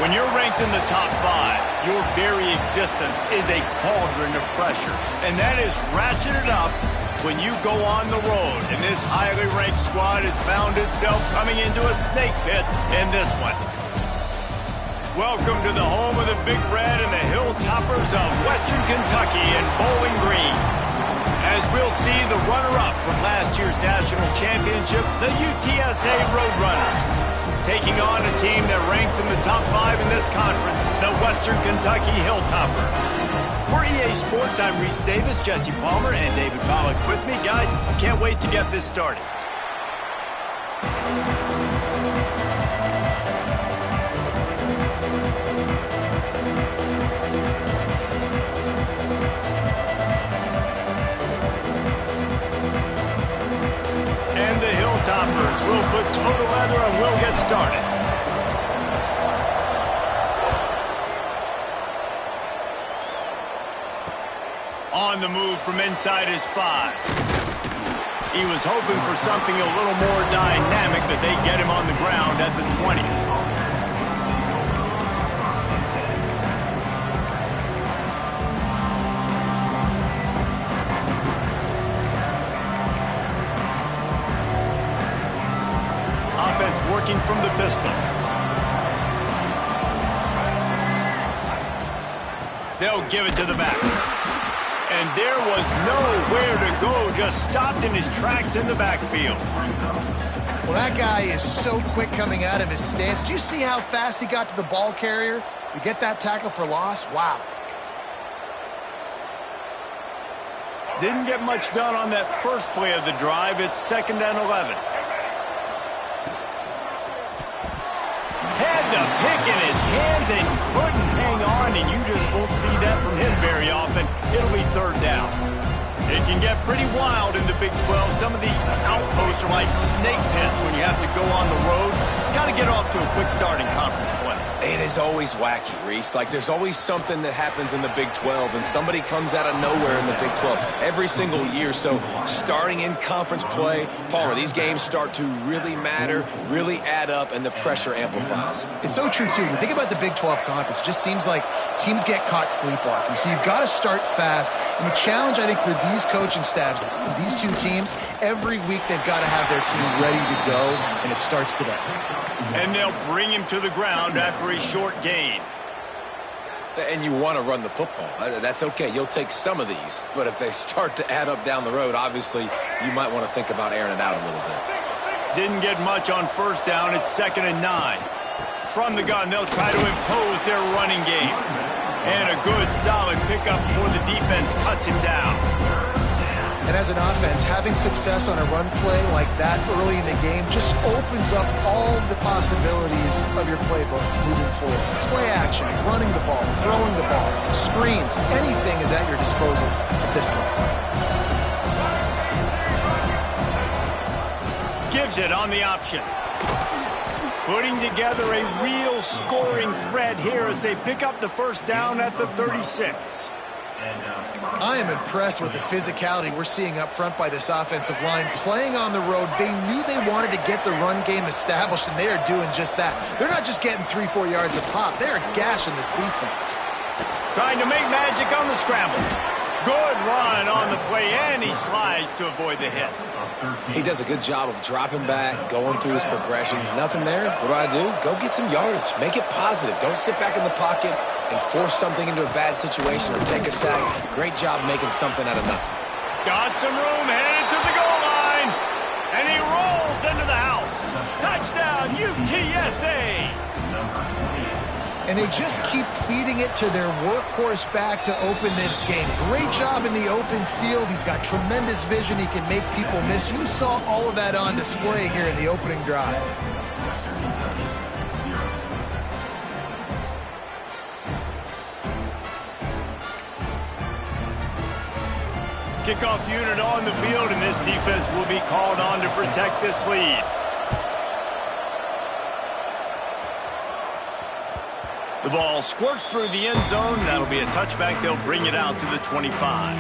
When you're ranked in the top 5, your very existence is a cauldron of pressure. And that is ratcheted up when you go on the road. And this highly ranked squad has found itself coming into a snake pit in this one. Welcome to the home of the Big Red and the Hilltoppers of Western Kentucky in Bowling Green. As we'll see the runner-up from last year's national championship, the UTSA Roadrunners, taking on a team that ranks in the top 5 in this conference, the Western Kentucky Hilltoppers. For EA Sports, I'm Reese Davis, Jesse Palmer, and David Pollack with me. Guys, can't wait to get this started. And the Hilltoppers will put total leather and we'll get started. On the move from inside his 5. He was hoping for something a little more dynamic, but they get him on the ground at the 20. Offense working from the pistol. They'll give it to the back. And there was nowhere to go, just stopped in his tracks in the backfield. Well, that guy is so quick coming out of his stance. Do you see how fast he got to the ball carrier to get that tackle for loss? Wow. Didn't get much done on that first play of the drive. It's 2nd and 11. Had the pick in his hands and couldn't hang on, and you just won't see that from him very often. It'll be 3rd down. It can get pretty wild in the Big 12. Some of these outposts are like snake pits when you have to go on the road. Got to get off to a quick start in conference play. It is always wacky, Reese. Like, there's always something that happens in the Big 12, and somebody comes out of nowhere in the Big 12 every single year. So starting in conference play, Palmer, these games start to really matter, really add up, and the pressure amplifies. It's so true, too. When you think about the Big 12 conference, it just seems like teams get caught sleepwalking. So you've got to start fast. And the challenge, I think, for these coaching staffs, these two teams, every week they've got to have their team ready to go, and it starts today. And they'll bring him to the ground after a short gain. And you want to run the football. That's okay. You'll take some of these. But if they start to add up down the road, obviously, you might want to think about airing it out a little bit. Didn't get much on 1st down. It's 2nd and 9. From the gun, they'll try to impose their running game. And a good, solid pickup before the defense cuts him down. And as an offense, having success on a run play like that early in the game just opens up all the possibilities of your playbook moving forward. Play action, running the ball, throwing the ball, screens, anything is at your disposal at this point. Gives it on the option. Putting together a real scoring threat here as they pick up the 1st down at the 36. I am impressed with the physicality we're seeing up front by this offensive line. Playing on the road, they knew they wanted to get the run game established, and they are doing just that. They're not just getting 3-4 yards a pop. They are gashing this defense. Trying to make magic on the scramble. Good run on the play, and he slides to avoid the hit. He does a good job of dropping back, going through his progressions. Nothing there. What do? Go get some yardage. Make it positive. Don't sit back in the pocket and force something into a bad situation or take a sack. Great job making something out of nothing. Got some room, headed to the goal line. And he rolls into the house. Touchdown, UTSA. And they just keep feeding it to their workhorse back to open this game. Great job in the open field. He's got tremendous vision. He can make people miss. You saw all of that on display here in the opening drive. Kickoff unit on the field, and this defense will be called on to protect this lead. The ball squirts through the end zone. That'll be a touchback. They'll bring it out to the 25.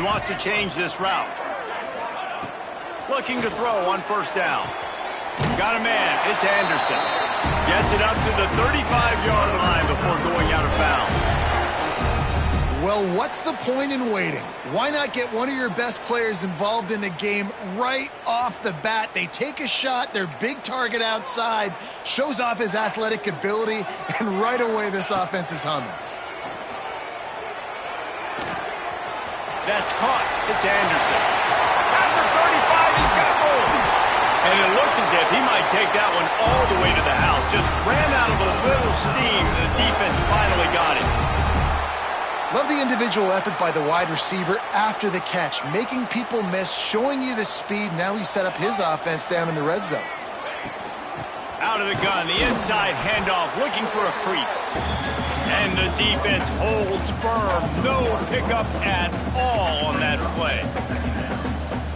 He wants to change this route. Looking to throw on first down. Got a man. It's Anderson. Gets it up to the 35-yard line before going out of bounds. Well, what's the point in waiting? Why not get one of your best players involved in the game right off the bat? They take a shot, their big target outside, shows off his athletic ability, and right away this offense is humming. That's caught. It's Anderson. At the 35, he's got room. And it looked as if he might take that one all the way to the house. Just ran out of a little steam, and the defense finally got it. Love the individual effort by the wide receiver after the catch, making people miss, showing you the speed. Now he set up his offense down in the red zone. Out of the gun, the inside handoff, looking for a crease. And the defense holds firm. No pickup at all on that play.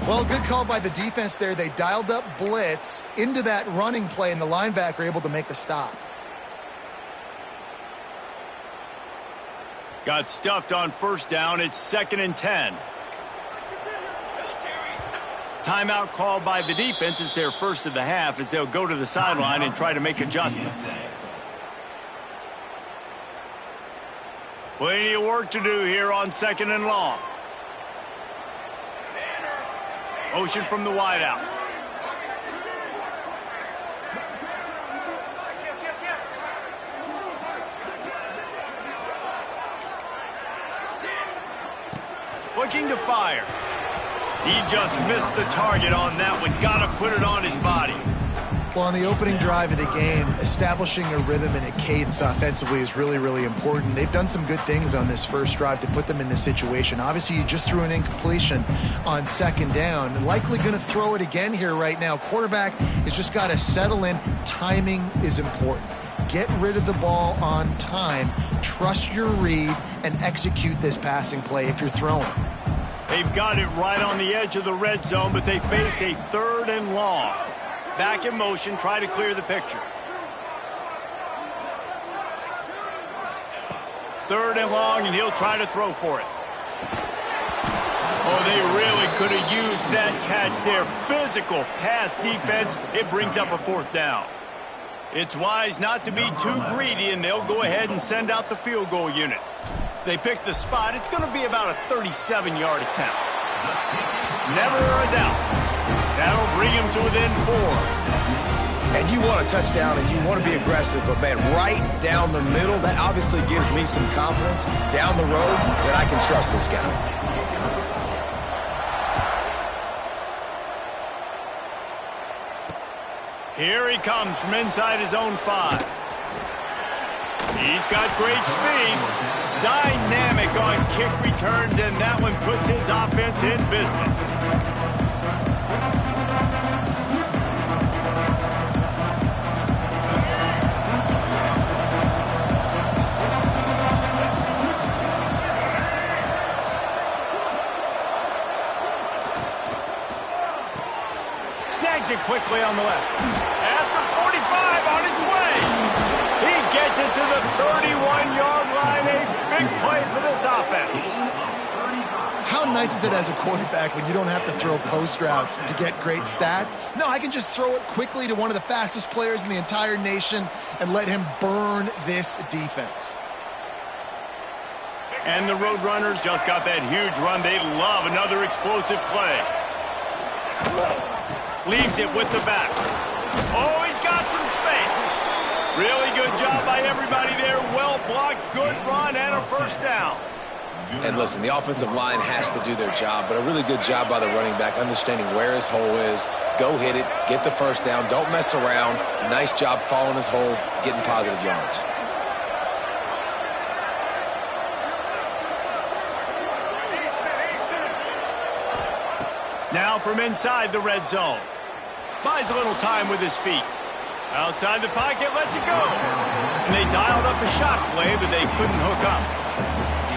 Well, good call by the defense there. They dialed up blitz into that running play, and the linebacker able to make the stop. Got stuffed on first down. It's 2nd and 10. Timeout called by the defense. It's their first of the half as they'll go to the sideline and try to make adjustments. Plenty of work to do here on 2nd and long. Motion from the wideout. Looking to fire. He just missed the target on that one. Got to put it on his body. Well, on the opening drive of the game, establishing a rhythm and a cadence offensively is really, really important. They've done some good things on this first drive to put them in this situation. Obviously, you just threw an incompletion on 2nd down. Likely going to throw it again here right now. Quarterback has just got to settle in. Timing is important. Get rid of the ball on time. Trust your read and execute this passing play if you're throwing. They've got it right on the edge of the red zone, but they face a 3rd and long. Back in motion, try to clear the picture. 3rd and long, and he'll try to throw for it. Oh, they really could have used that catch there. Physical pass defense. It brings up a 4th down. It's wise not to be too greedy, and they'll go ahead and send out the field goal unit. They pick the spot. It's going to be about a 37-yard attempt. Never a doubt. That'll bring him to within 4. And you want a touchdown and you want to be aggressive, but, man, right down the middle, that obviously gives me some confidence down the road that I can trust this guy. Here he comes from inside his own 5. He's got great speed. Dynamic on kick returns, and that one puts his offense in business. Snags it quickly on the left. At the 45 on his way. He gets it to the 31-yard line. A big play for this offense. How nice is it as a quarterback when you don't have to throw post routes to get great stats? No, I can just throw it quickly to one of the fastest players in the entire nation and let him burn this defense. And the Roadrunners just got that huge run. They love another explosive play. Leaves it with the back. Oh, he's got some space. Really good job by everybody there. Well blocked, good run, and a first down. And listen, the offensive line has to do their job, but a really good job by the running back, understanding where his hole is. Go hit it, get the first down, don't mess around. Nice job following his hole, getting positive yards. Now from inside the red zone. Buys a little time with his feet. Outside the pocket, lets it go. And they dialed up a shot play, but they couldn't hook up.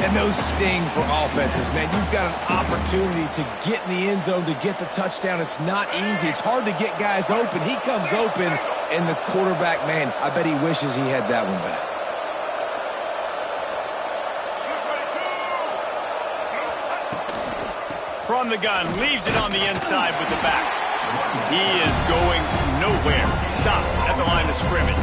And those sting for offenses, man. You've got an opportunity to get in the end zone, to get the touchdown. It's not easy. It's hard to get guys open. He comes open, and the quarterback, man, I bet he wishes he had that one back. From the gun, leaves it on the inside with the back. He is going nowhere. Stopped at the line of scrimmage.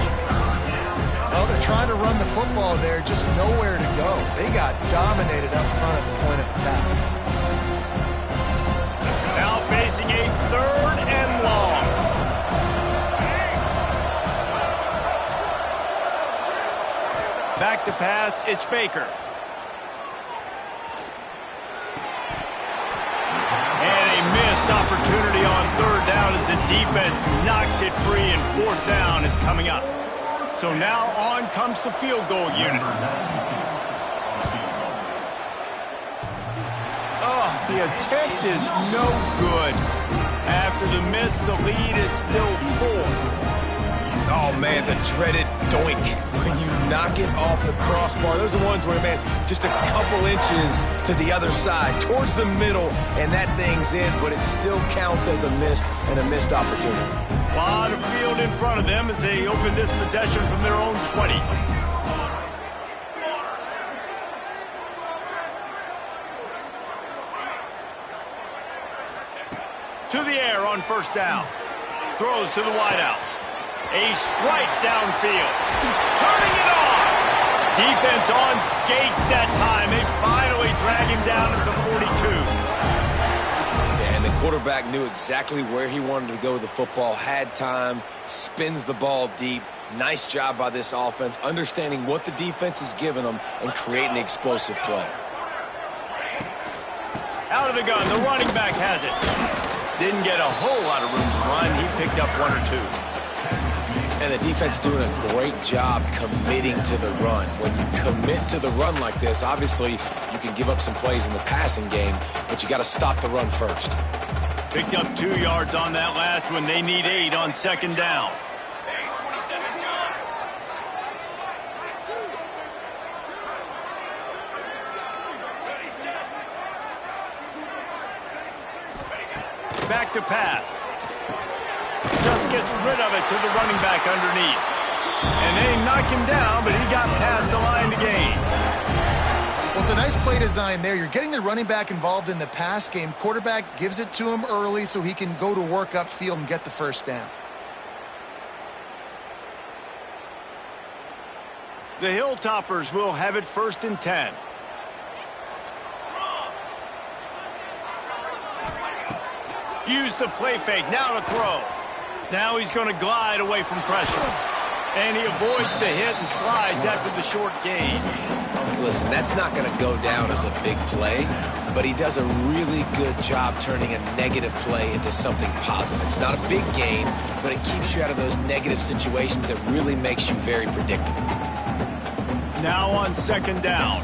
Well, they're trying to run the football there, just nowhere to go. They got dominated up front at the point of attack. Now facing a 3rd and long. Back to pass, it's Baker. And a missed opportunity on 3rd down as the defense knocks it free, and 4th down is coming up. So now on comes the field goal unit. Oh, the attempt is no good. After the miss, the lead is still 4. Oh, man, the dreaded doink. When you knock it off the crossbar, those are the ones where, man, just a couple inches to the other side, towards the middle, and that thing's in, but it still counts as a miss and a missed opportunity. A lot of field in front of them as they open this possession from their own 20. To the air on 1st down. Throws to the wideout. A strike downfield. Turning it on. Defense on skates that time. They finally drag him down at the 42. Yeah, and the quarterback knew exactly where he wanted to go with the football, had time, spins the ball deep. Nice job by this offense, understanding what the defense is giving them and creating the explosive play. Out of the gun, the running back has it. Didn't get a whole lot of room to run. He picked up 1 or 2. And the defense doing a great job committing to the run. When you commit to the run like this, obviously you can give up some plays in the passing game, but you got to stop the run first. Picked up 2 yards on that last one. They need 8 on 2nd down. Back to pass. Just gets rid of it to the running back underneath. And they knock him down, but he got past the line to gain. Well, it's a nice play design there. You're getting the running back involved in the pass game. Quarterback gives it to him early so he can go to work upfield and get the 1st down. The Hilltoppers will have it 1st and 10. Use the play fake. Now to throw. Now he's going to glide away from pressure. And he avoids the hit and slides after the short gain. Listen, that's not going to go down as a big play, but he does a really good job turning a negative play into something positive. It's not a big gain, but it keeps you out of those negative situations that really makes you very predictable. Now on 2nd down.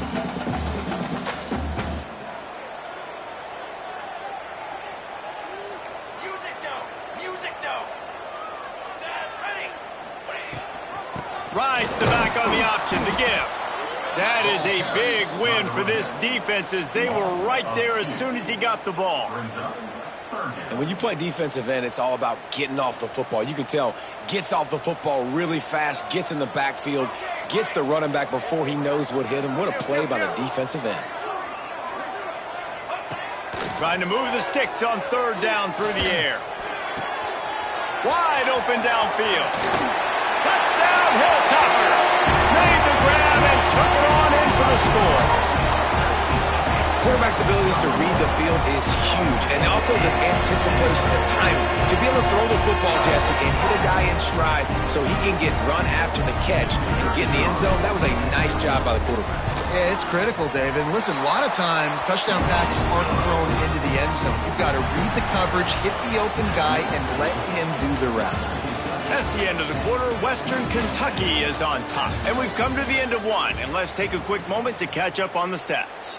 Rides the back on the option to give. That is a big win for this defense as they were right there as soon as he got the ball. And when you play defensive end, it's all about getting off the football. You can tell, gets off the football really fast, gets in the backfield, gets the running back before he knows what hit him. What a play by the defensive end. Trying to move the sticks on 3rd down through the air. Wide open downfield. Touchdown, Hilltopper. Made the grab and took it on in for the score. Quarterback's abilities to read the field is huge, and also the anticipation, the timing. To be able to throw the football, Jesse, and hit a guy in stride so he can get run after the catch and get in the end zone, that was a nice job by the quarterback. Yeah, it's critical, David. And listen, a lot of times touchdown passes aren't thrown into the end zone. You've got to read the coverage, hit the open guy, and let him do the rest. That's the end of the quarter. Western Kentucky is on top. And we've come to the end of one. And let's take a quick moment to catch up on the stats.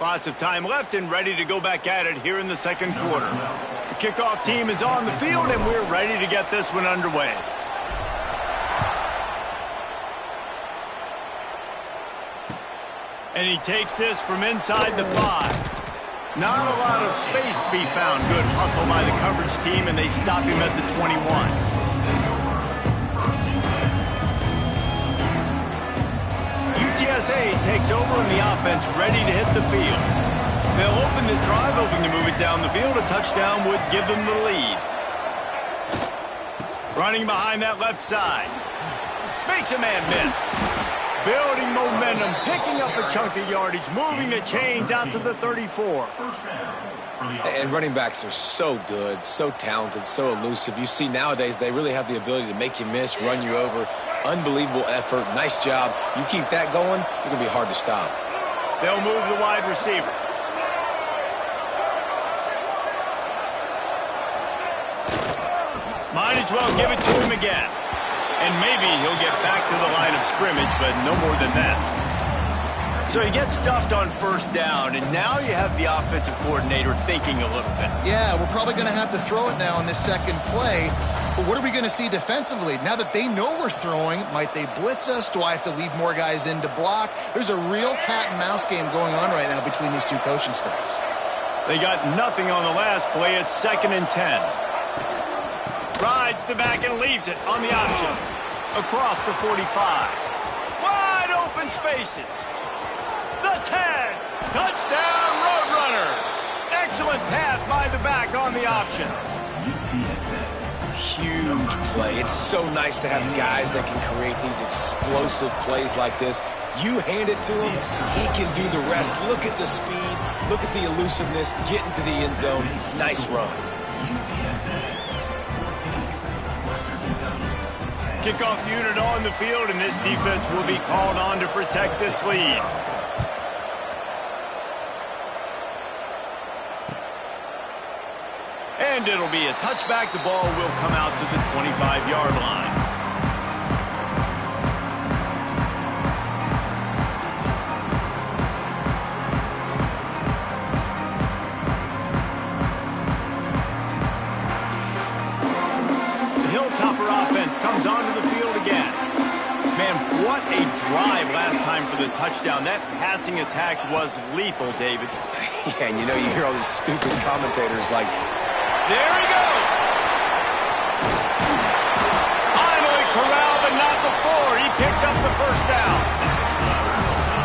Lots of time left and ready to go back at it here in the 2nd quarter. The kickoff team is on the field, and we're ready to get this one underway. And he takes this from inside the 5. Not a lot of space to be found. Good hustle by the coverage team, and they stop him at the 21. UTSA takes over, and the offense ready to hit the field. They'll open this drive, hoping to move it down the field. A touchdown would give them the lead. Running behind that left side. Makes a man miss. Building momentum, picking up a chunk of yardage, moving the chains out to the 34. And running backs are so good, so talented, so elusive. You see nowadays they really have the ability to make you miss, run you over. Unbelievable effort. Nice job. You keep that going, it's going to be hard to stop. They'll move the wide receiver. Might as well give it to him again. And maybe he'll get back to the line of scrimmage, but no more than that. So he gets stuffed on first down, and now you have the offensive coordinator thinking a little bit. Yeah, we're probably going to have to throw it now on this second play. But what are we going to see defensively? Now that they know we're throwing, might they blitz us? Do I have to leave more guys in to block? There's a real cat and mouse game going on right now between these two coaching staffs. They got nothing on the last play. It's 2nd and 10. Rides the back and leaves it on the option. Across the 45. Wide open spaces. The 10. Touchdown, Roadrunners. Excellent pass by the back on the option. Huge play. It's so nice to have guys that can create these explosive plays like this. You hand it to him, he can do the rest. Look at the speed. Look at the elusiveness. Get into the end zone. Nice run. Kickoff unit on the field, and this defense will be called on to protect this lead. And it'll be a touchback. The ball will come out to the 25-yard line. Comes onto the field again. Man, what a drive last time for the touchdown. That passing attack was lethal, David. Yeah, and you know, you hear all these stupid commentators like, there he goes. Finally corralled, but not before. He picks up the first down.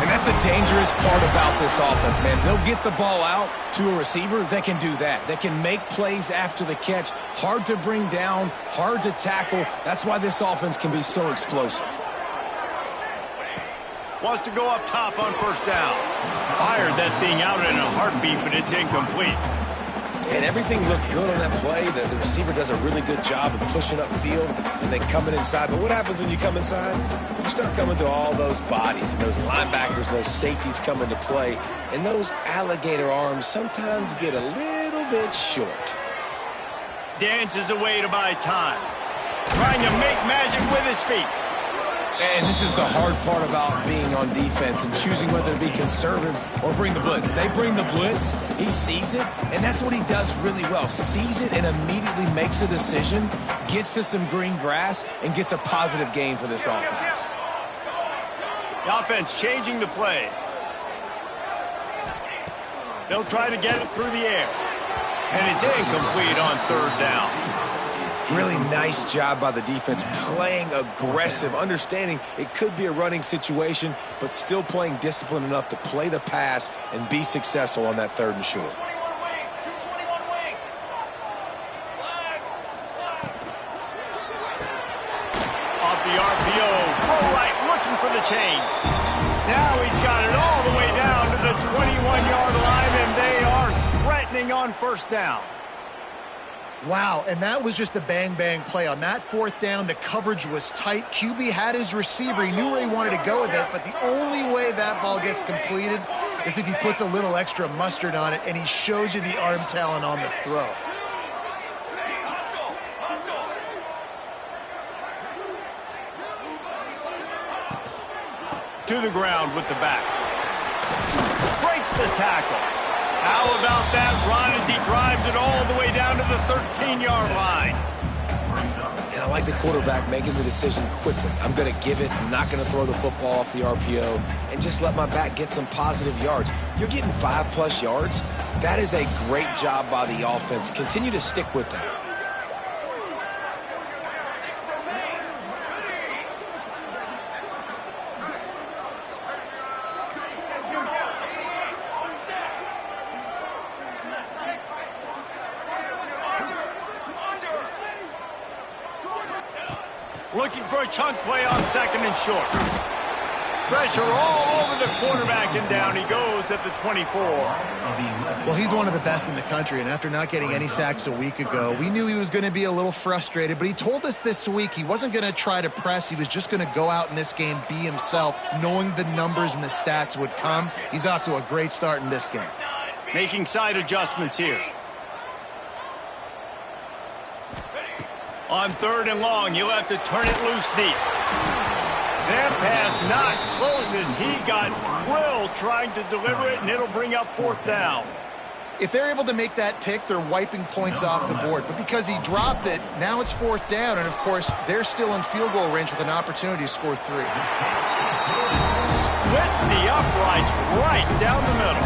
and that's the dangerous part about this offense, man. They'll get the ball out to a receiver. They can do that. They can make plays after the catch. Hard to bring down, hard to tackle. That's why this offense can be so explosive. Wants to go up top on first down. Fired that thing out in a heartbeat, but it's incomplete. And everything looked good on that play. The receiver does a really good job of pushing upfield, and they come in inside. But what happens when you come inside? You start coming to all those bodies, and those linebackers, those safeties come into play, and those alligator arms sometimes get a little bit short. Dances away to buy time. Trying to make magic with his feet. And this is the hard part about being on defense and choosing whether to be conservative or bring the blitz. They bring the blitz, he sees it, and that's what he does really well. Sees it and immediately makes a decision, gets to some green grass, and gets a positive gain for this offense. The offense changing the play. They'll try to get it through the air. And it's incomplete on third down. Really nice job by the defense, playing aggressive, understanding it could be a running situation, but still playing disciplined enough to play the pass and be successful on that third and short. Off the RPO, throw right, looking for the chains. Now he's got it all the way down to the 21-yard line, and they are threatening on first down. Wow, and that was just a bang-bang play. On that fourth down, the coverage was tight. QB had his receiver. He knew where he wanted to go with it, but the only way that ball gets completed is if he puts a little extra mustard on it, and he shows you the arm talent on the throw. To the ground with the back. Breaks the tackle. How about that run as he drives it all the way down to the 13-yard line? And I like the quarterback making the decision quickly. I'm going to give it. I'm not going to throw the football off the RPO and just let my back get some positive yards. You're getting 5+ yards. That is a great job by the offense. Continue to stick with that. Looking for a chunk play on second and short. Pressure all over the quarterback, and down he goes at the 24. Well, he's one of the best in the country, and after not getting any sacks a week ago, we knew he was going to be a little frustrated, but he told us this week he wasn't going to try to press. He was just going to go out in this game, be himself, knowing the numbers and the stats would come. He's off to a great start in this game. Making side adjustments here. On 3rd and long, you'll have to turn it loose deep. That pass not close as he got drilled trying to deliver it, and it'll bring up 4th down. If they're able to make that pick, they're wiping points off the board. But because he dropped it, now it's 4th down, and of course, they're still in field goal range with an opportunity to score 3. Splits the uprights right down the middle.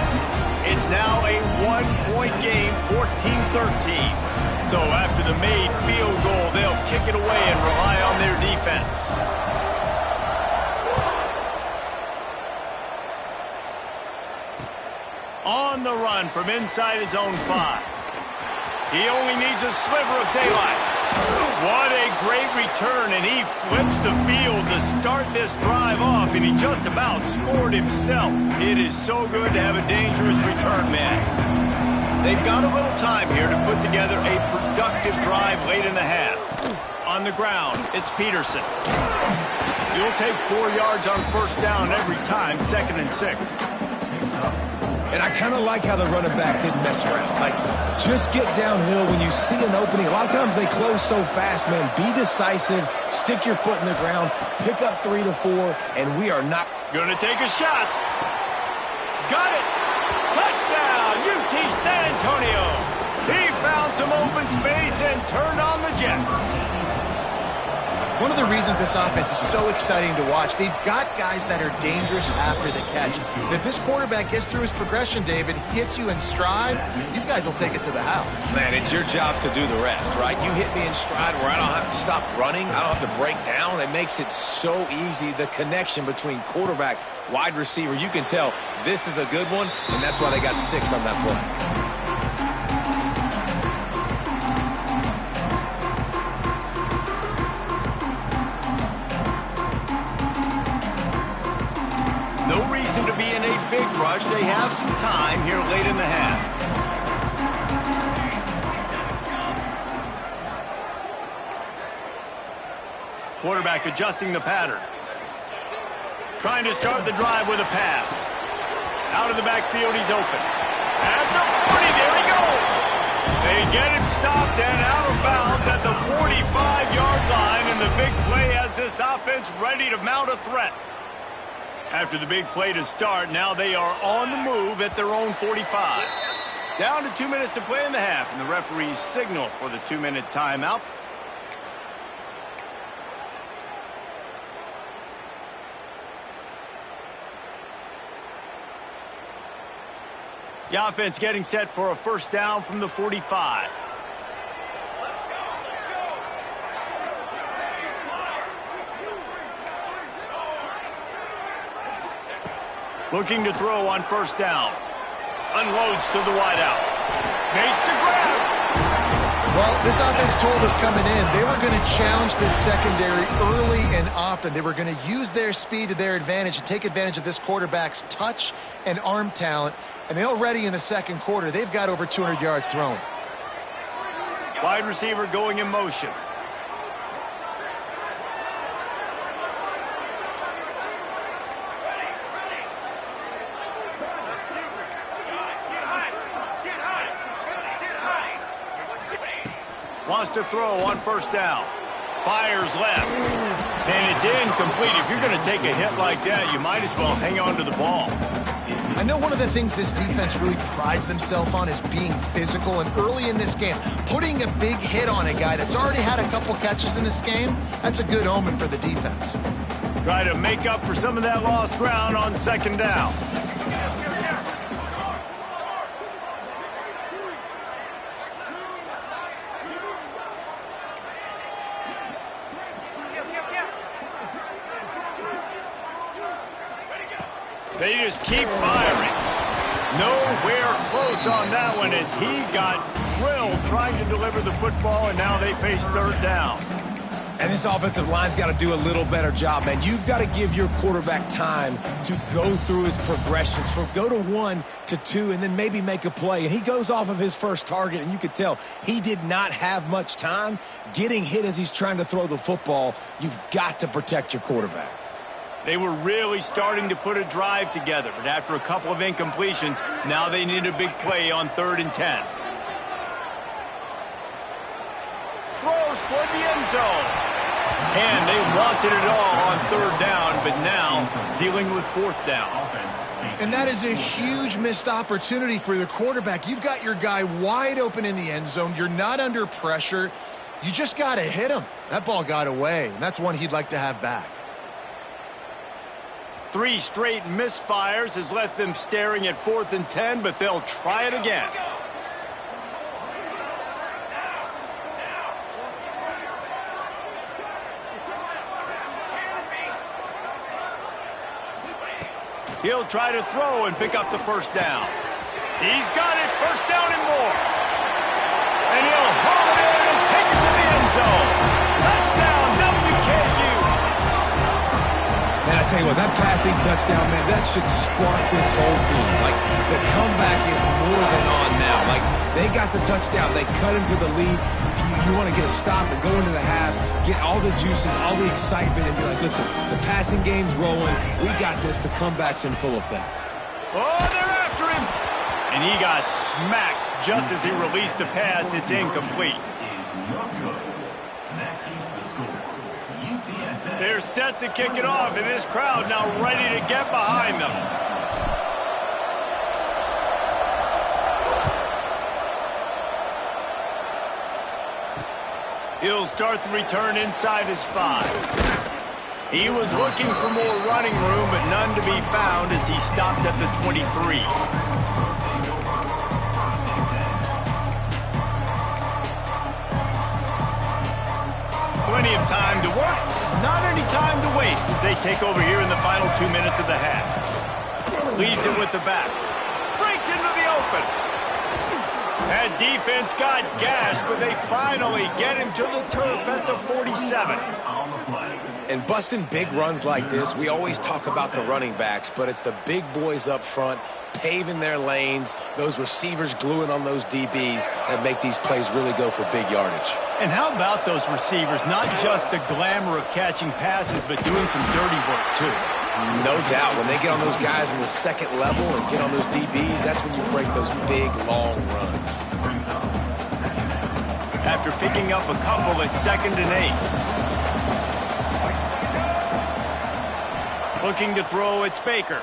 It's now a 1-point game, 14-13. So after the made field goal, they'll kick it away and rely on their defense. On the run from inside his own 5. He only needs a sliver of daylight. What a great return, and he flips the field to start this drive off, and he just about scored himself. It is so good to have a dangerous return man. They've got a little time here to put together a productive drive late in the half. On the ground, it's Peterson. You'll take 4 yards on 1st down every time, 2nd and 6. And I kind of like how the running back didn't mess around. Like, just get downhill when you see an opening. A lot of times they close so fast, man. Be decisive, stick your foot in the ground, pick up 3 to 4, and we are not going to take a shot. Got it. Touchdown, UT San Antonio. He found some open space and turned on the Jets. One of the reasons this offense is so exciting to watch, they've got guys that are dangerous after the catch. And if this quarterback gets through his progression, David, hits you in stride, these guys will take it to the house. Man, it's your job to do the rest, right? You hit me in stride where I don't have to stop running. I don't have to break down. It makes it so easy. The connection between quarterback, wide receiver, you can tell this is a good one, and that's why they got 6 on that play. To be in a big rush. They have some time here late in the half. Quarterback adjusting the pattern. Trying to start the drive with a pass. Out of the backfield, he's open. At the 40, there he goes. They get him stopped and out of bounds at the 45-yard line, and the big play has this offense ready to mount a threat. After the big play to start, now they are on the move at their own 45. Down to 2 minutes to play in the half, and the referees signal for the 2-minute timeout. The offense getting set for a 1st down from the 45. Looking to throw on 1st down. Unloads to the wideout. Makes the grab. Well, this offense told us coming in they were going to challenge this secondary early and often. They were going to use their speed to their advantage and take advantage of this quarterback's touch and arm talent. And already in the 2nd quarter, they've got over 200 yards thrown. Wide receiver going in motion. Wants to throw on 1st down. Fires left. And it's incomplete. If you're going to take a hit like that, you might as well hang on to the ball. I know one of the things this defense really prides themselves on is being physical, and early in this game, putting a big hit on a guy that's already had a couple catches in this game, that's a good omen for the defense. Try to make up for some of that lost ground on 2nd down. They just keep firing. Nowhere close on that one as he got drilled trying to deliver the football, and now they face 3rd down. And this offensive line's got to do a little better job, man. You've got to give your quarterback time to go through his progressions, from go to 1 to 2, and then maybe make a play. And he goes off of his first target, and you could tell he did not have much time getting hit as he's trying to throw the football. You've got to protect your quarterback. They were really starting to put a drive together, but after a couple of incompletions, now they need a big play on 3rd and 10. Throws toward the end zone. And they wanted it all on 3rd down, but now dealing with 4th down. And that is a huge missed opportunity for the quarterback. You've got your guy wide open in the end zone. You're not under pressure. You just got to hit him. That ball got away, and that's one he'd like to have back. 3 straight misfires has left them staring at 4th and 10, but they'll try it again. He'll try to throw and pick up the 1st down. He's got it, 1st down and more. And he'll haul it in and take it to the end zone. Touchdown, WKU. Man, I tell you what, that passing touchdown, man, that should spark this whole team. Like, the comeback is more than on now. Like, they got the touchdown. They cut into the lead. You want to get a stop and go into the half, get all the juices, all the excitement, and be like, listen, the passing game's rolling. We got this. The comeback's in full effect. Oh, they're after him. And he got smacked just as he released the pass. It's incomplete. They're set to kick it off, and this crowd now ready to get behind them. He'll start the return inside his 5. He was looking for more running room, but none to be found as he stopped at the 23. Plenty of time to work, not any time to waste as they take over here in the final 2 minutes of the half. Leaves it with the back. Breaks into the open. That defense got gashed, but they finally get him to the turf at the 47. And busting big runs like this, we always talk about the running backs, but it's the big boys up front, paving their lanes, those receivers gluing on those DBs that make these plays really go for big yardage. And how about those receivers? Not just the glamour of catching passes, but doing some dirty work, too. No doubt. When they get on those guys in the second level and get on those DBs, that's when you break those big, long runs. After picking up a couple at 2nd and 8. Looking to throw, it's Baker.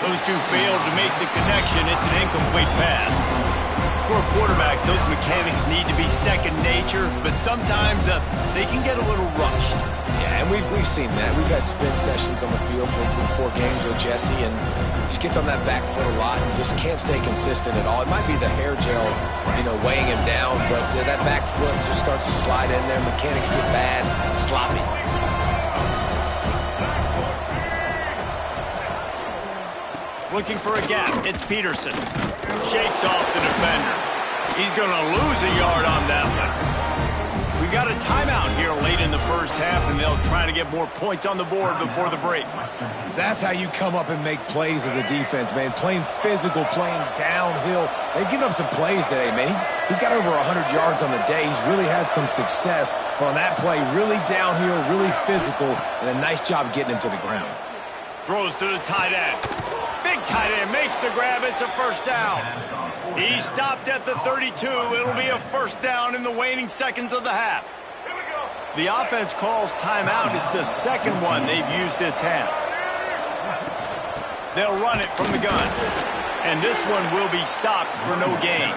Those two failed to make the connection. It's an incomplete pass. For a quarterback, those mechanics need to be second nature, but sometimes they can get a little rushed. Yeah, and we've seen that. We've had spin sessions on the field before games with Jesse, and just gets on that back foot a lot and just can't stay consistent at all. It might be the hair gel, weighing him down, but that back foot just starts to slide in there. Mechanics get bad, sloppy. Looking for a gap. It's Peterson. Shakes off the defender. He's going to lose a yard on that one. We got a timeout here late in the first half, and they'll try to get more points on the board before the break. That's how you come up and make plays as a defense, man. Playing physical, playing downhill. They've given up some plays today, man. He's got over 100 yards on the day. He's really had some success. But on that play, really downhill, really physical, and a nice job getting him to the ground. Throws to the tight end. Big tight end makes the grab. It's a 1st down. He stopped at the 32. It'll be a 1st down in the waning seconds of the half. The offense calls timeout. It's the second one they've used this half. They'll run it from the gun. And this one will be stopped for no gain.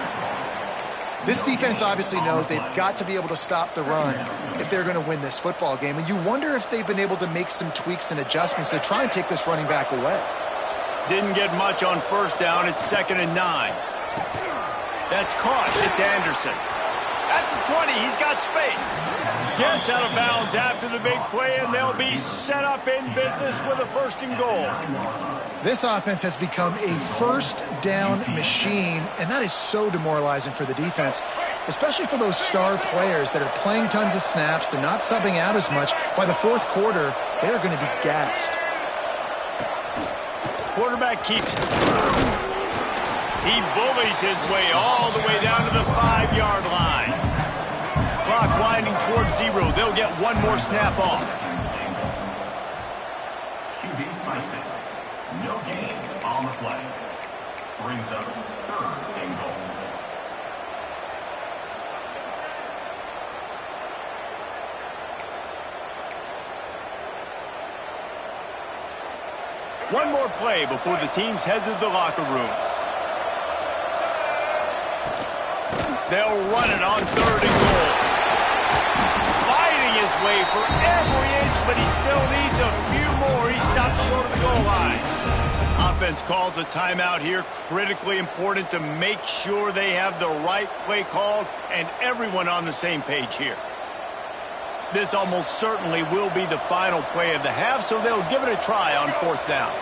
This defense obviously knows they've got to be able to stop the run if they're going to win this football game. And you wonder if they've been able to make some tweaks and adjustments to try and take this running back away. Didn't get much on 1st down. It's 2nd and 9. That's caught. It's Anderson. At the 20, he's got space. Gets out of bounds after the big play, and they'll be set up in business with a 1st and goal. This offense has become a first down machine, and that is so demoralizing for the defense, especially for those star players that are playing tons of snaps. They're not subbing out as much. By the 4th quarter, they're going to be gassed. Quarterback keeps it. He bullies his way all the way down to the 5-yard line. Clock winding towards 0. They'll get one more snap off. No gain on the play. Brings up 3rd and goal. One more play before the teams head to the locker rooms. They'll run it on 3rd and goal. Fighting his way for every inch, but he still needs a few more. He stops short of the goal line. Offense calls a timeout here. Critically important to make sure they have the right play called and everyone on the same page here. This almost certainly will be the final play of the half, so they'll give it a try on 4th down.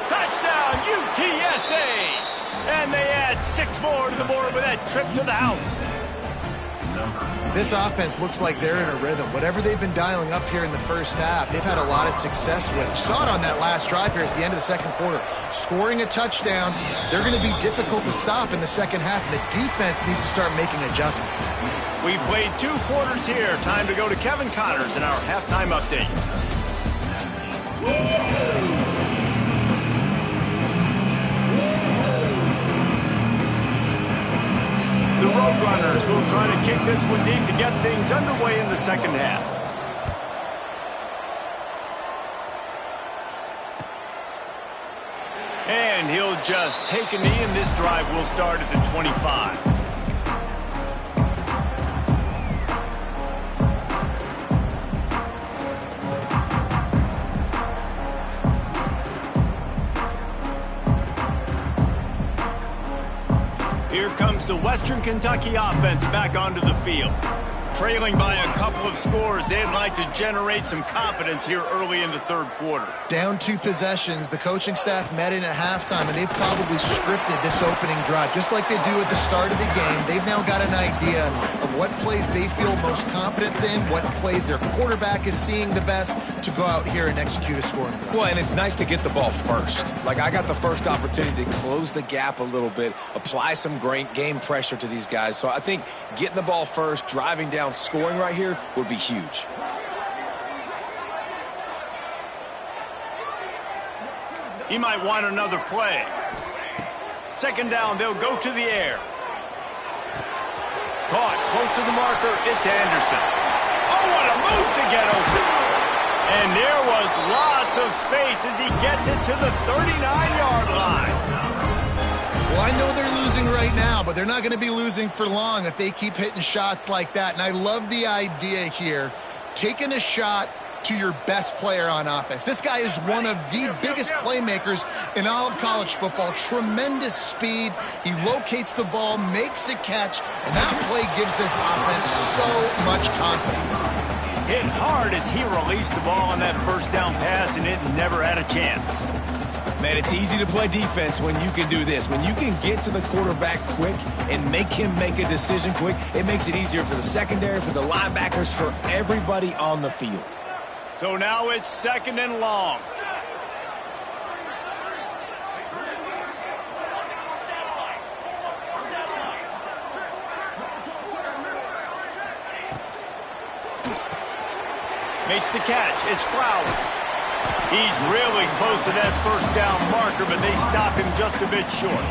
Touchdown, UTSA! And they add 6 more to the board with that trip to the house. This offense looks like they're in a rhythm. Whatever they've been dialing up here in the first half, they've had a lot of success with. You saw it on that last drive here at the end of the 2nd quarter. Scoring a touchdown, they're going to be difficult to stop in the second half, and the defense needs to start making adjustments. We've played 2 quarters here. Time to go to Kevin Connors in our halftime update. The Roadrunners will try to kick this one deep to get things underway in the second half. And he'll just take a knee, and this drive will start at the 25. Here comes the Western Kentucky offense back onto the field. Trailing by a couple of scores, they'd like to generate some confidence here early in the 3rd quarter. Down 2 possessions, the coaching staff met in at halftime, and they've probably scripted this opening drive, just like they do at the start of the game. They've now got an idea of what plays they feel most confident in, what plays their quarterback is seeing the best to go out here and execute a scoring drive. Well, and it's nice to get the ball first. Like, I got the first opportunity to close the gap a little bit, apply some great game pressure to these guys. So I think getting the ball first, driving down, scoring right here would be huge. He might want another play. 2nd down, they'll go to the air. Caught close to the marker, it's Anderson. Oh, what a move to get open. And there was lots of space as he gets it to the 39-yard line. Well, I know they're losing right now, but they're not going to be losing for long if they keep hitting shots like that. And I love the idea here, taking a shot to your best player on offense. This guy is one of the biggest playmakers in all of college football. Tremendous speed. He locates the ball, makes a catch, and that play gives this offense so much confidence. Hit hard as he released the ball on that 1st down pass, and it never had a chance. Man, it's easy to play defense when you can do this. When you can get to the quarterback quick and make him make a decision quick, it makes it easier for the secondary, for the linebackers, for everybody on the field. So now it's 2nd and long. Makes the catch. It's Flowers. He's really close to that 1st down marker, but they stop him just a bit short.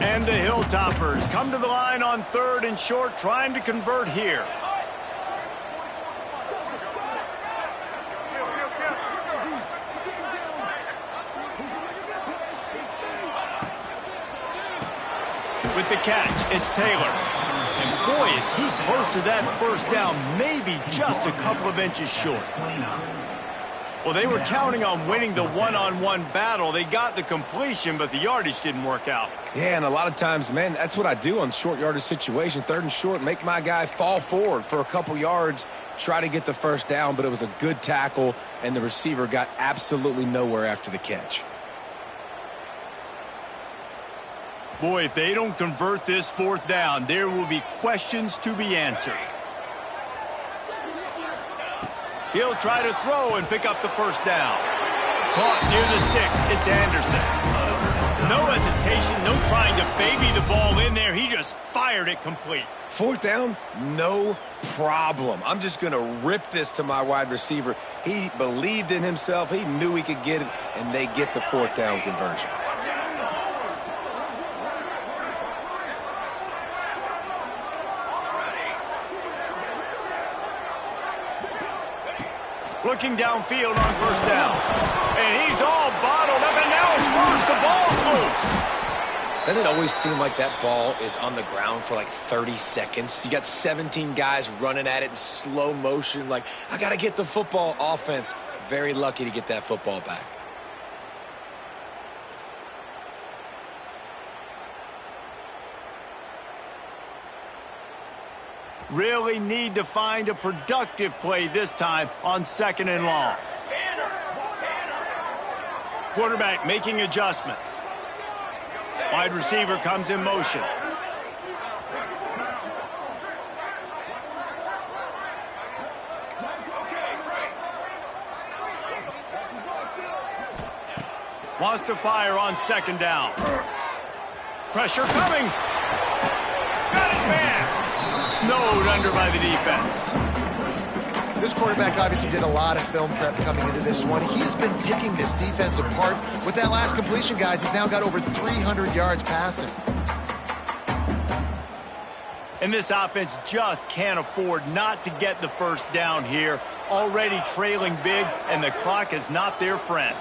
And the Hilltoppers come to the line on 3rd and short, trying to convert here. With the catch, it's Taylor. And boy, is he close to that 1st down, maybe just a couple of inches short. Well, they were counting on winning the one-on-one battle. They got the completion, but the yardage didn't work out. Yeah, and a lot of times, man, that's what I do on short yardage situation. 3rd and short, make my guy fall forward for a couple yards, try to get the first down, but it was a good tackle, and the receiver got absolutely nowhere after the catch. Boy, if they don't convert this 4th down, there will be questions to be answered. He'll try to throw and pick up the first down. Caught near the sticks. It's Anderson. No hesitation, no trying to baby the ball in there. He just fired it complete. 4th down, no problem. I'm just going to rip this to my wide receiver. He believed in himself. He knew he could get it, and they get the 4th down conversion. Looking downfield on 1st down. And he's all bottled up, and now it's worse. The ball's loose. Doesn't it always seem like that ball is on the ground for like 30 seconds? You got 17 guys running at it in slow motion. Like, I got to get the football. Offense, very lucky to get that football back. Really need to find a productive play this time on 2nd and long. Quarterback making adjustments. Wide receiver comes in motion. Wants to fire on 2nd down. Pressure coming. Got his man. Snowed under by the defense. This quarterback obviously did a lot of film prep coming into this one. He's been picking this defense apart. With that last completion, guys, he's now got over 300 yards passing. And this offense just can't afford not to get the first down here. Already trailing big, and the clock is not their friend.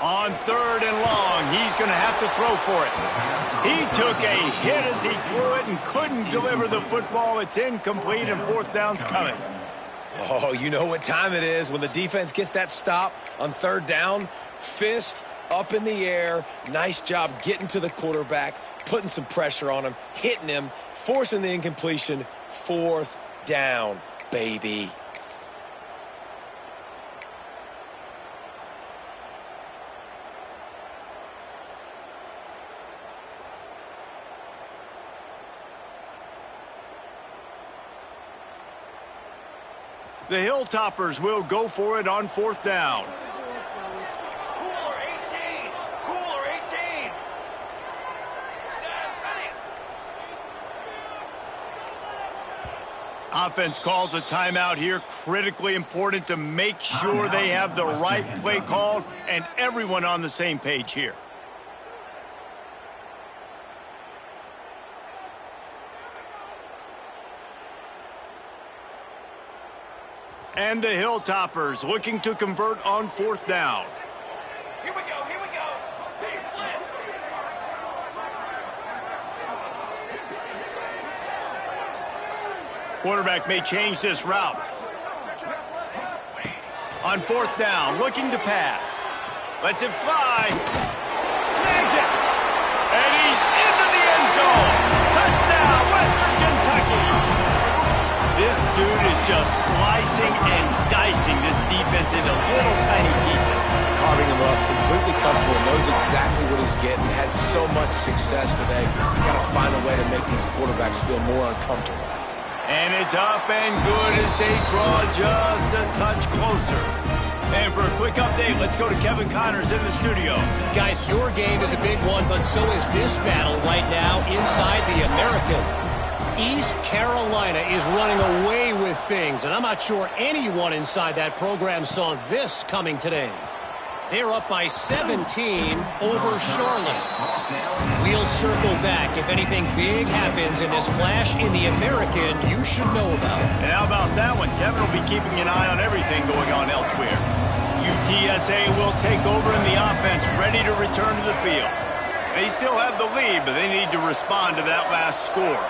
On 3rd and long, he's going to have to throw for it. He took a hit as he threw it and couldn't deliver the football. It's incomplete, and 4th down's coming. Oh, you know what time it is. When the defense gets that stop on 3rd down, fist up in the air. Nice job getting to the quarterback, putting some pressure on him, hitting him, forcing the incompletion. 4th down, baby. The Hilltoppers will go for it on 4th down. Cooler 18. Cooler 18. Offense calls a timeout here. Critically important to make sure they have the right play called and everyone on the same page here. And the Hilltoppers looking to convert on 4th down. Here we go, here we go. Hey, flip. Quarterback may change this route. On 4th down, looking to pass. Lets it fly. Snags it. And he's into the end zone. Touchdown, Western Kentucky. This dude is just slicing and dicing this defense into little tiny pieces. Carving him up, completely comfortable, knows exactly what he's getting, had so much success today. Got to find a way to make these quarterbacks feel more uncomfortable. And it's up and good as they draw just a touch closer. And for a quick update, let's go to Kevin Connors in the studio. Guys, your game is a big one, but so is this battle right now inside the American. East Carolina is running away with things, and I'm not sure anyone inside that program saw this coming today. They're up by 17 over Charlotte. We'll circle back if anything big happens in this clash in the American you should know about. And how about that one? Kevin will be keeping an eye on everything going on elsewhere. UTSA will take over in the offense, ready to return to the field. They still have the lead, but they need to respond to that last score.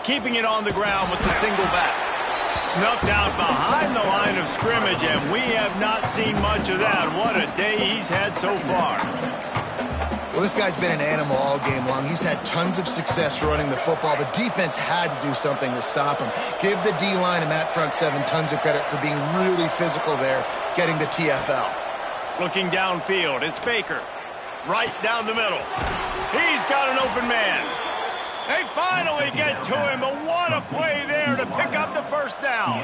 Keeping it on the ground with the single back. Snuffed out behind the line of scrimmage, and we have not seen much of that. What a day he's had so far. Well, this guy's been an animal all game long. He's had tons of success running the football. The defense had to do something to stop him. Give the D-line and that front seven tons of credit for being really physical there, getting the TFL. Looking downfield, it's Baker. Right down the middle. He's got an open man. They finally get to him, but what a play there to pick up the first down.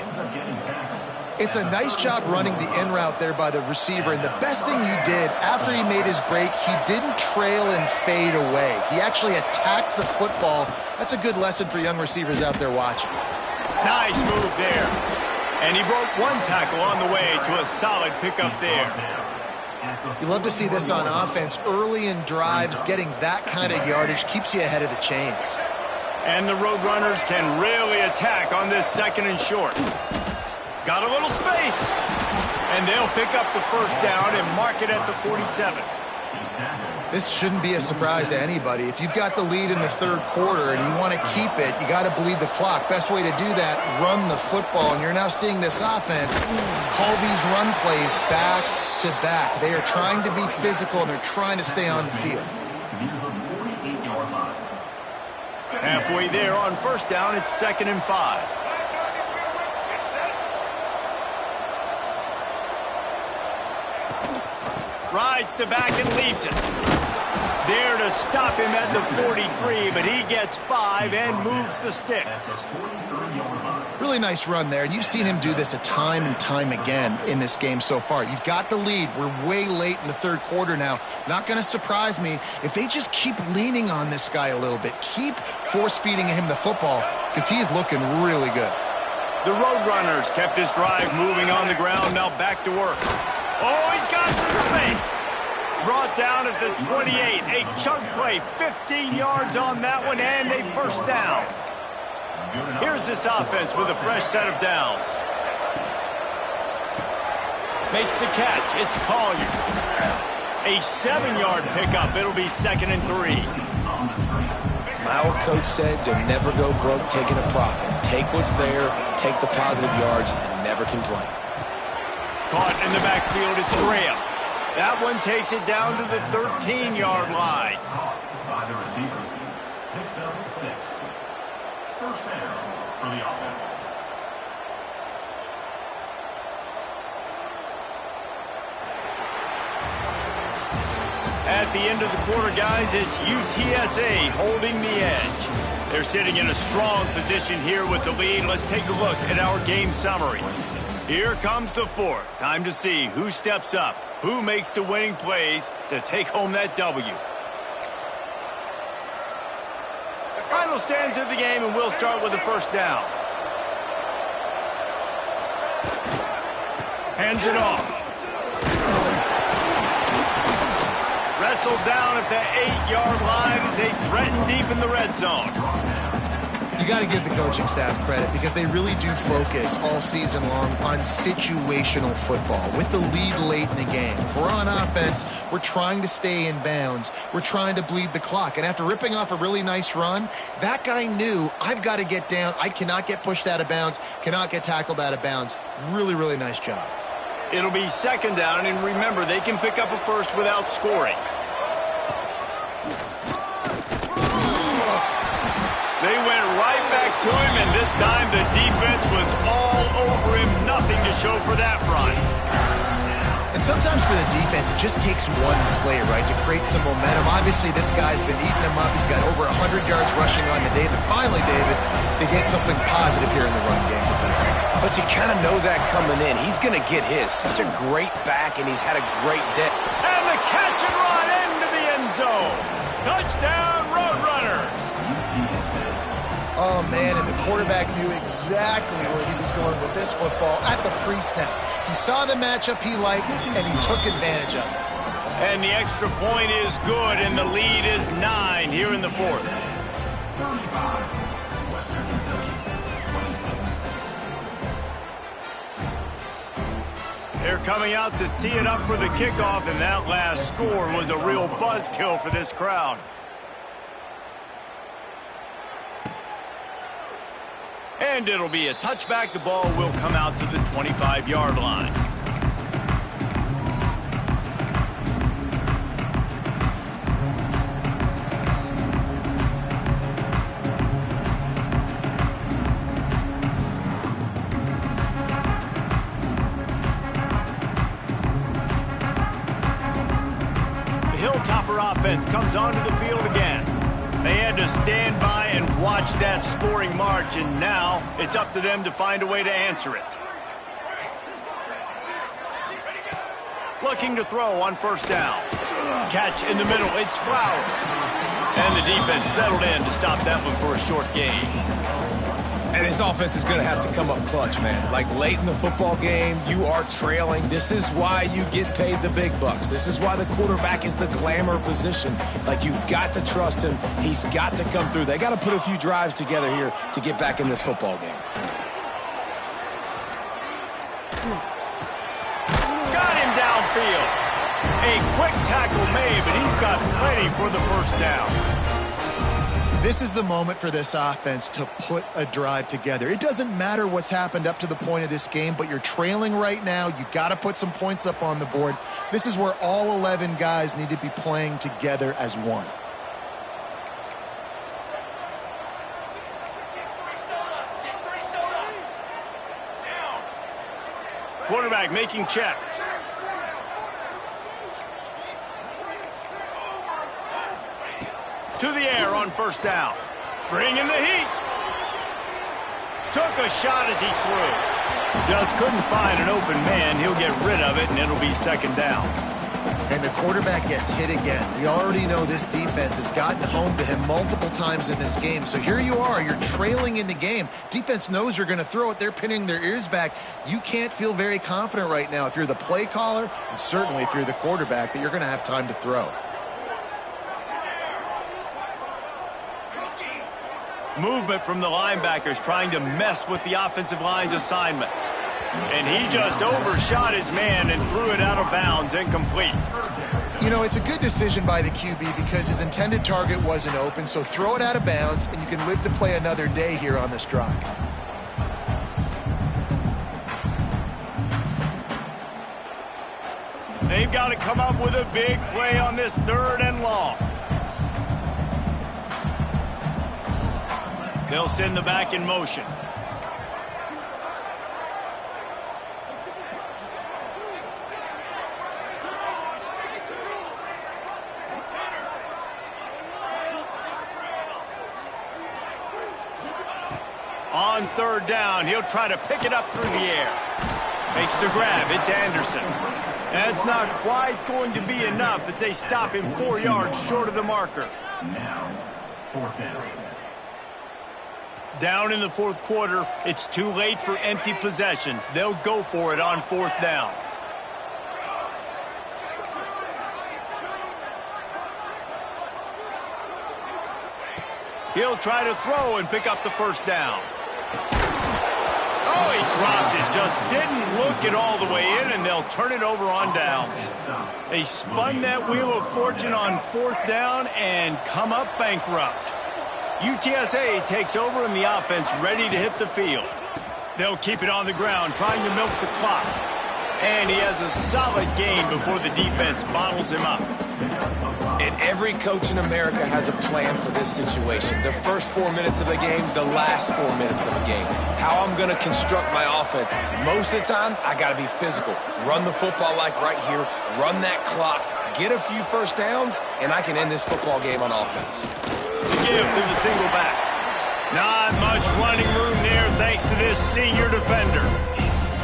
It's a nice job running the in route there by the receiver, and the best thing he did after he made his break, he didn't trail and fade away. He actually attacked the football. That's a good lesson for young receivers out there watching. Nice move there. And he broke one tackle on the way to a solid pickup there. You love to see this on offense. Early in drives, getting that kind of yardage keeps you ahead of the chains. And the Roadrunners can really attack on this second and short. Got a little space. And they'll pick up the first down and mark it at the 47. This shouldn't be a surprise to anybody. If you've got the lead in the third quarter and you want to keep it, you got to bleed the clock. Best way to do that, run the football. And you're now seeing this offense call these run plays back to back. They are trying to be physical, and they're trying to stay on the field. Halfway there on first down, it's 2nd and 5. Rides to back and leaves it. There to stop him at the 43, but he gets 5 and moves the sticks. Really nice run there. You've seen him do this a time and time again in this game so far. You've got the lead. We're way late in the third quarter now. Not going to surprise me if they just keep leaning on this guy a little bit. Keep force-feeding him the football because he is looking really good. The Roadrunners kept this drive moving on the ground. Now back to work. Oh, he's got some space. Brought down at the 28. A chunk play, 15 yards on that one, and a first down. Here's this offense with a fresh set of downs. Makes the catch. It's Collier. A 7-yard pickup. It'll be 2nd and 3. My old coach said you'll never go broke taking a profit. Take what's there, take the positive yards, and never complain. Caught in the backfield, it's Graham. That one takes it down to the 13-yard line. By the receiver. Picks up 6. First down for the offense. At the end of the quarter, guys, it's UTSA holding the edge. They're sitting in a strong position here with the lead. Let's take a look at our game summary. Here comes the fourth. Time to see who steps up, who makes the winning plays to take home that W. The final stanza of the game, and we'll start with the first down. Hands it off. Wrestled down at the 8-yard line as they threaten deep in the red zone. You got to give the coaching staff credit because they really do focus all season long on situational football with the lead late in the game. If we're on offense, we're trying to stay in bounds. We're trying to bleed the clock. And after ripping off a really nice run, that guy knew, I've got to get down. I cannot get pushed out of bounds, cannot get tackled out of bounds. Really, really nice job. It'll be 2nd down, and remember, they can pick up a first without scoring. They went right back to him, and this time the defense was all over him. Nothing to show for that run. And sometimes for the defense, it just takes one play, right, to create some momentum. Obviously, this guy's been eating him up. He's got over 100 yards rushing on to David. Finally, David, they get something positive here in the run game defensively. But you kind of know that coming in. He's going to get his. Such a great back, and he's had a great day. And the catch and run into the end zone. Touchdown, Roadrunners. Oh, man, and the quarterback knew exactly where he was going with this football at the pre-snap. He saw the matchup he liked, and he took advantage of it. And the extra point is good, and the lead is 9 here in the fourth. 35, Western Kentucky, 26. They're coming out to tee it up for the kickoff, and that last score was a real buzzkill for this crowd. And it'll be a touchback. The ball will come out to the 25-yard line. The Hilltopper offense comes onto the field again. They had to stand by and watch that scoring march, and now it's up to them to find a way to answer it. Looking to throw on first down. Catch in the middle, it's Flowers. And the defense settled in to stop that one for a short gain. And his offense is going to have to come up clutch, man. Like late in the football game, you are trailing. This is why you get paid the big bucks. This is why the quarterback is the glamour position. Like, you've got to trust him. He's got to come through. They got to put a few drives together here to get back in this football game. Got him downfield. A quick tackle made, but he's got plenty for the first down. This is the moment for this offense to put a drive together. It doesn't matter what's happened up to the point of this game, but you're trailing right now. You got to put some points up on the board. This is where all 11 guys need to be playing together as one. Quarterback making checks. To the air on first down. Bringing the heat. Took a shot as he threw. Just couldn't find an open man. He'll get rid of it, and it'll be second down. And the quarterback gets hit again. We already know this defense has gotten home to him multiple times in this game. So here you are. You're trailing in the game. Defense knows you're going to throw it. They're pinning their ears back. You can't feel very confident right now if you're the play caller, and certainly if you're the quarterback, that you're going to have time to throw. Movement from the linebackers trying to mess with the offensive line's assignments. And he just overshot his man and threw it out of bounds, incomplete. You know, it's a good decision by the QB because his intended target wasn't open, so throw it out of bounds, and you can live to play another day here on this drive. They've got to come up with a big play on this third and long. They'll send the back in motion. On third down, he'll try to pick it up through the air. Makes the grab, it's Anderson. That's not quite going to be enough as they stop him 4 yards short of the marker. Now, fourth down. Down in the fourth quarter, it's too late for empty possessions. They'll go for it on fourth down. He'll try to throw and pick up the first down. Oh, he dropped it. Just didn't look it all the way in, and they'll turn it over on downs. They spun that wheel of fortune on fourth down and come up bankrupt. UTSA takes over in the offense, ready to hit the field. They'll keep it on the ground, trying to milk the clock. And he has a solid gain before the defense bottles him up. And every coach in America has a plan for this situation. The first 4 minutes of the game, the last 4 minutes of the game. How I'm going to construct my offense. Most of the time, I got to be physical. Run the football like right here. Run that clock. Get a few first downs, and I can end this football game on offense. To give to the single back. Not much running room there thanks to this senior defender.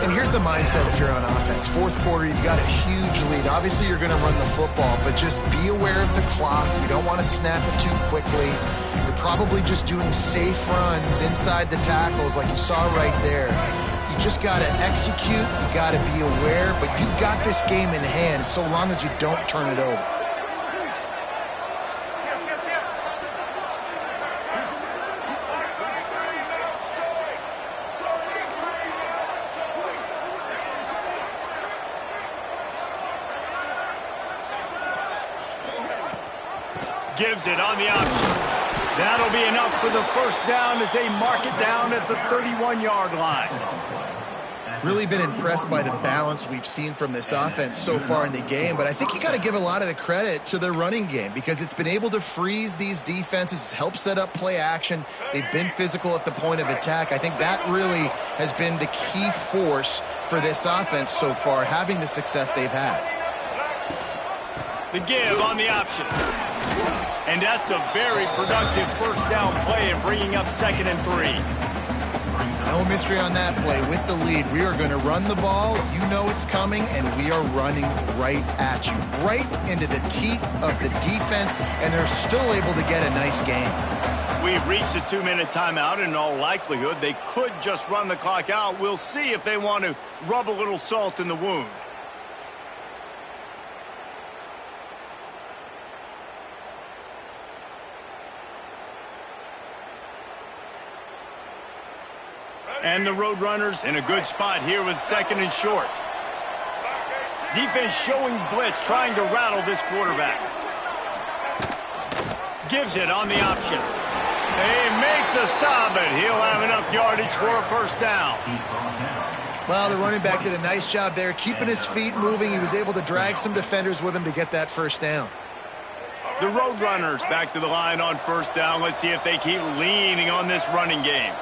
And here's the mindset if you're on offense. Fourth quarter, you've got a huge lead. Obviously, you're going to run the football, but just be aware of the clock. You don't want to snap it too quickly. You're probably just doing safe runs inside the tackles like you saw right there. You just got to execute. You got to be aware, but you've got this game in hand so long as you don't turn it over. Gives it on the option. That'll be enough for the first down as they mark it down at the 31-yard line. Really been impressed by the balance we've seen from this offense so far in the game, but I think you got to give a lot of the credit to their running game because it's been able to freeze these defenses, help set up play action. They've been physical at the point of attack. I think that really has been the key force for this offense so far, having the success they've had. The give on the option. And that's a very productive first down play and bringing up 2nd and 3. No mystery on that play. With the lead, we are going to run the ball. You know it's coming, and we are running right at you, right into the teeth of the defense, and they're still able to get a nice game. We've reached a 2-minute timeout, and in all likelihood, they could just run the clock out. We'll see if they want to rub a little salt in the wound. And the Roadrunners in a good spot here with 2nd and short. Defense showing blitz, trying to rattle this quarterback. Gives it on the option. They make the stop, but he'll have enough yardage for a first down. Well, the running back did a nice job there, keeping his feet moving. He was able to drag some defenders with him to get that first down. The Roadrunners back to the line on first down. Let's see if they keep leaning on this running game.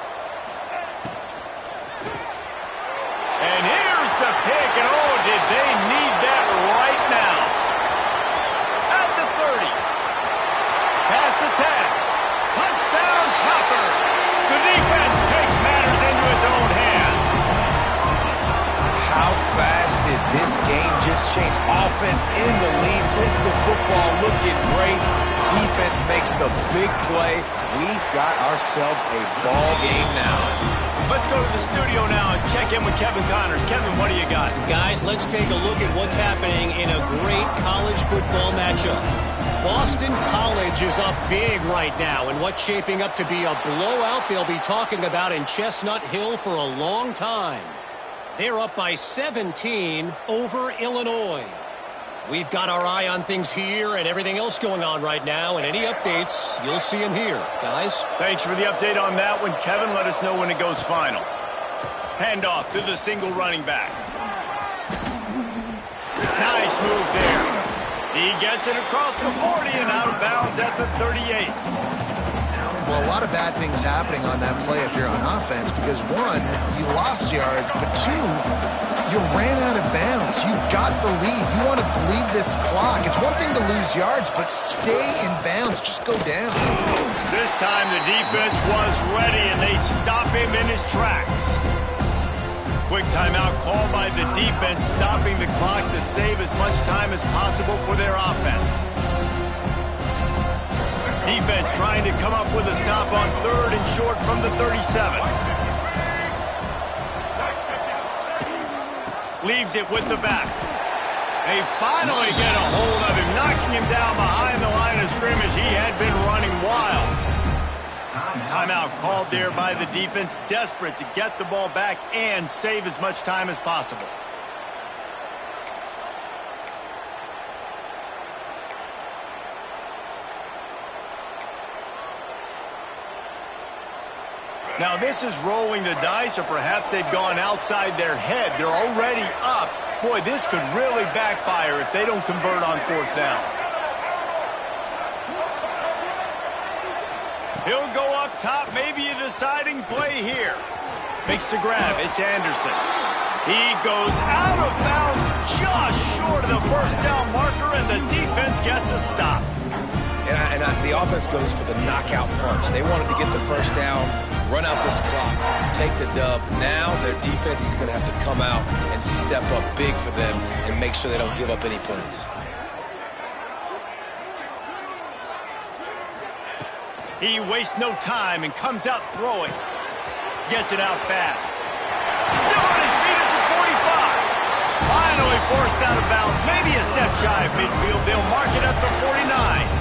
And here's the pick, and oh, did they need that right now. At the 30. Past the 10. Touchdown, Topper. The defense takes matters into its own hands. How fast did this game just change? Offense in the lead with the football looking great. Defense makes the big play. We've got ourselves a ball game now. Let's go to the studio now and check in with Kevin Connors. Kevin, what do you got? Guys, let's take a look at what's happening in a great college football matchup. Boston College is up big right now, and what's shaping up to be a blowout they'll be talking about in Chestnut Hill for a long time. They're up by 17 over Illinois. We've got our eye on things here and everything else going on right now, and any updates, you'll see them here. Guys? Thanks for the update on that one, Kevin. Let us know when it goes final. Handoff to the single running back. Nice move there. He gets it across the 40 and out of bounds at the 38. Well, a lot of bad things happening on that play if you're on offense because, one, you lost yards, but two, you ran out of bounds. You've got the lead. You want to bleed this clock. It's one thing to lose yards, but stay in bounds. Just go down. This time the defense was ready, and they stop him in his tracks. Quick timeout called by the defense, stopping the clock to save as much time as possible for their offense. Defense trying to come up with a stop on 3rd and short from the 37. Leaves it with the back. They finally get a hold of him, knocking him down behind the line of scrimmage. He had been running wild. Timeout called there by the defense, desperate to get the ball back and save as much time as possible. Now this is rolling the dice, or perhaps they've gone outside their head. They're already up. Boy, this could really backfire if they don't convert on 4th down. He'll go up top, maybe a deciding play here. Makes the grab, it's Anderson. He goes out of bounds just short of the first down marker, and the defense gets a stop. And the offense goes for the knockout punch. They wanted to get the first down, run out this clock, take the dub. Now their defense is going to have to come out and step up big for them and make sure they don't give up any points. He wastes no time and comes out throwing. Gets it out fast. Still Finally forced out of bounds. Maybe a step shy of midfield. They'll mark it at the 49.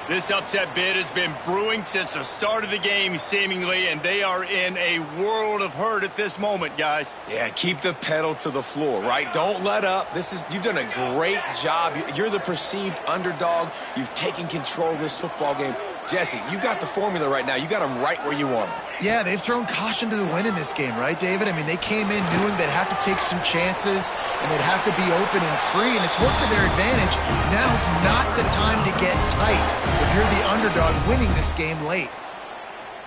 This upset bid has been brewing since the start of the game, seemingly, and they are in a world of hurt at this moment, guys. Yeah, keep the pedal to the floor, right? Don't let up. You've done a great job. You're the perceived underdog. You've taken control of this football game. Jesse, you got the formula right now. You got them right where you want them. Yeah, they've thrown caution to the wind in this game, right, David? I mean, they came in knowing they'd have to take some chances and they'd have to be open and free, and it's worked to their advantage. Now's not the time to get tight if you're the underdog winning this game late.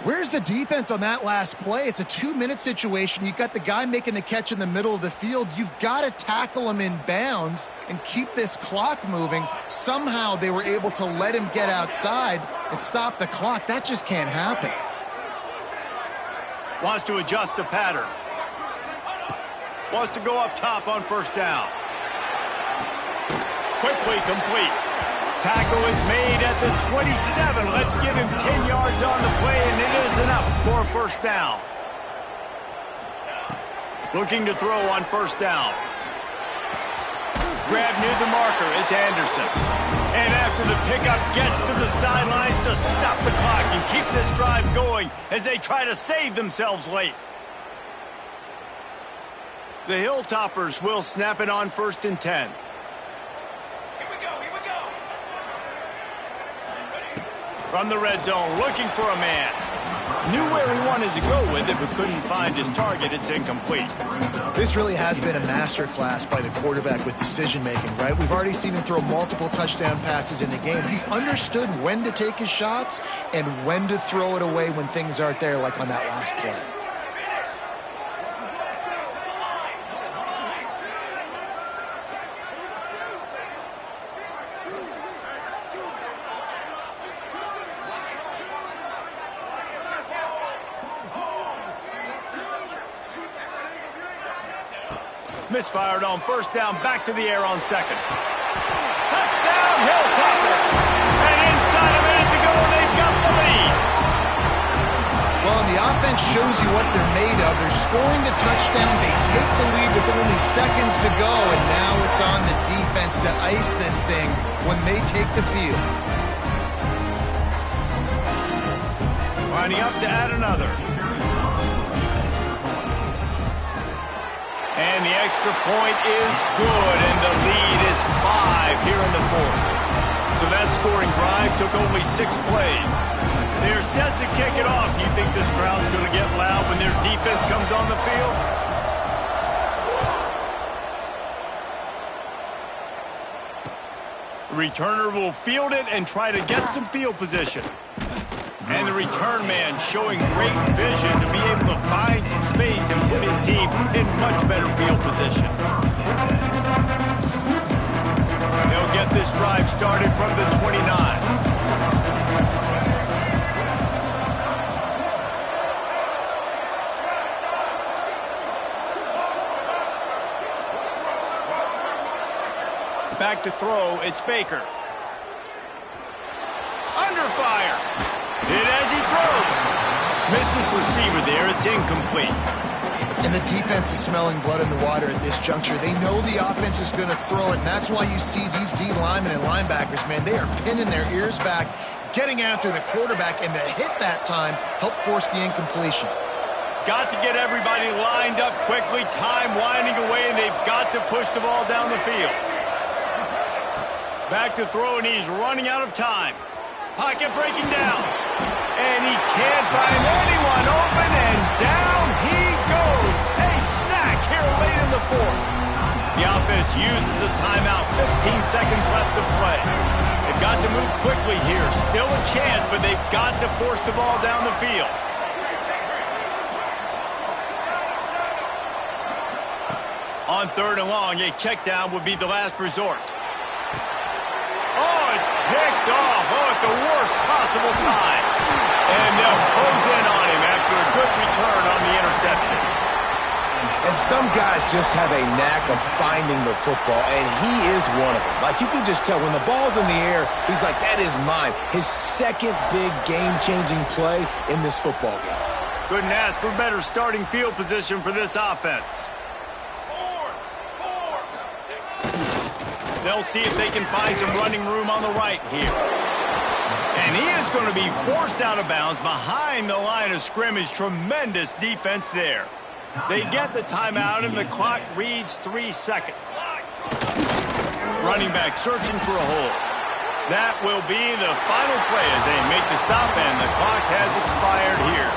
Where's the defense on that last play? It's a 2-minute situation. You got the guy making the catch in the middle of the field. You've got to tackle him in bounds and keep this clock moving. Somehow they were able to let him get outside and stop the clock. That just can't happen. Wants to adjust the pattern. Wants to go up top on first down. Quickly complete. Tackle is made at the 27. Let's give him 10 yards on the play, and it is enough for a first down. Looking to throw on first down. Grab near the marker. It's Anderson. And after the pickup, gets to the sidelines to stop the clock and keep this drive going as they try to save themselves late. The Hilltoppers will snap it on 1st and 10. From the red zone, looking for a man. Knew where he wanted to go with it, but couldn't find his target. It's incomplete. This really has been a masterclass by the quarterback with decision-making, right? We've already seen him throw multiple touchdown passes in the game. He's understood when to take his shots and when to throw it away when things aren't there, like on that last play. Misfired on first down, back to the air on second. Touchdown, Hilltopper! And inside a minute to go, they've got the lead. Well, and the offense shows you what they're made of. They're scoring the touchdown. They take the lead with only seconds to go, and now it's on the defense to ice this thing when they take the field. Lining up to add another. And the extra point is good, and the lead is 5 here in the 4th. So that scoring drive took only 6 plays. They're set to kick it off. You think this crowd's going to get loud when their defense comes on the field? The returner will field it and try to get some field position. And the return man showing great vision to be able to find some space and put his team in much better field position. They'll get this drive started from the 29. Back to throw, it's Baker. Under fire. Hit as he throws. Missed his receiver there. It's incomplete. And the defense is smelling blood in the water at this juncture. They know the offense is going to throw it, and that's why you see these D linemen and linebackers, man, they are pinning their ears back, getting after the quarterback, and the hit that time helped force the incompletion. Got to get everybody lined up quickly. Time winding away, and they've got to push the ball down the field. Back to throw, and he's running out of time. Pocket breaking down. And he can't find anyone open, and down he goes. A sack here late in the 4th. The offense uses a timeout. 15 seconds left to play. They've got to move quickly here. Still a chance, but they've got to force the ball down the field. On 3rd and long, a check down would be the last resort. Oh, it's picked off. Oh, at the worst possible time. And they'll close in on him after a good return on the interception. And some guys just have a knack of finding the football, and he is one of them. Like, you can just tell when the ball's in the air, he's like, that is mine. His second big game-changing play in this football game. Couldn't ask for better starting field position for this offense. They'll see if they can find some running room on the right here. And he is going to be forced out of bounds behind the line of scrimmage. Tremendous defense there. They get the timeout, and the clock reads 3 seconds. Running back searching for a hole. That will be the final play as they make the stop, and the clock has expired here.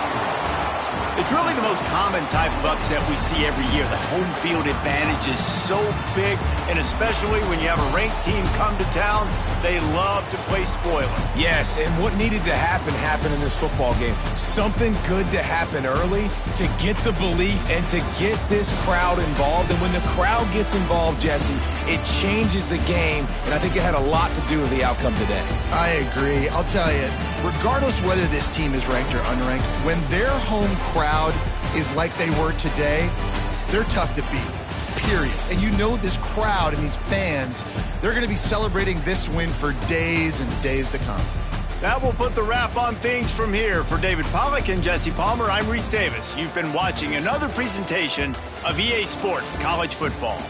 It's really the most common type of upset we see every year. The home field advantage is so big, and especially when you have a ranked team come to town, they love to play spoiler. Yes, and what needed to happen happened in this football game. Something good to happen early to get the belief and to get this crowd involved. And when the crowd gets involved, Jesse, it changes the game, and I think it had a lot to do with the outcome today. I agree. I'll tell you, regardless whether this team is ranked or unranked, when their home crowd is like they were today, they're tough to beat, period. And you know this crowd and these fans, they're going to be celebrating this win for days and days to come. That will put the wrap on things from here. For David Pollack and Jesse Palmer, I'm Reese Davis. You've been watching another presentation of EA Sports College Football.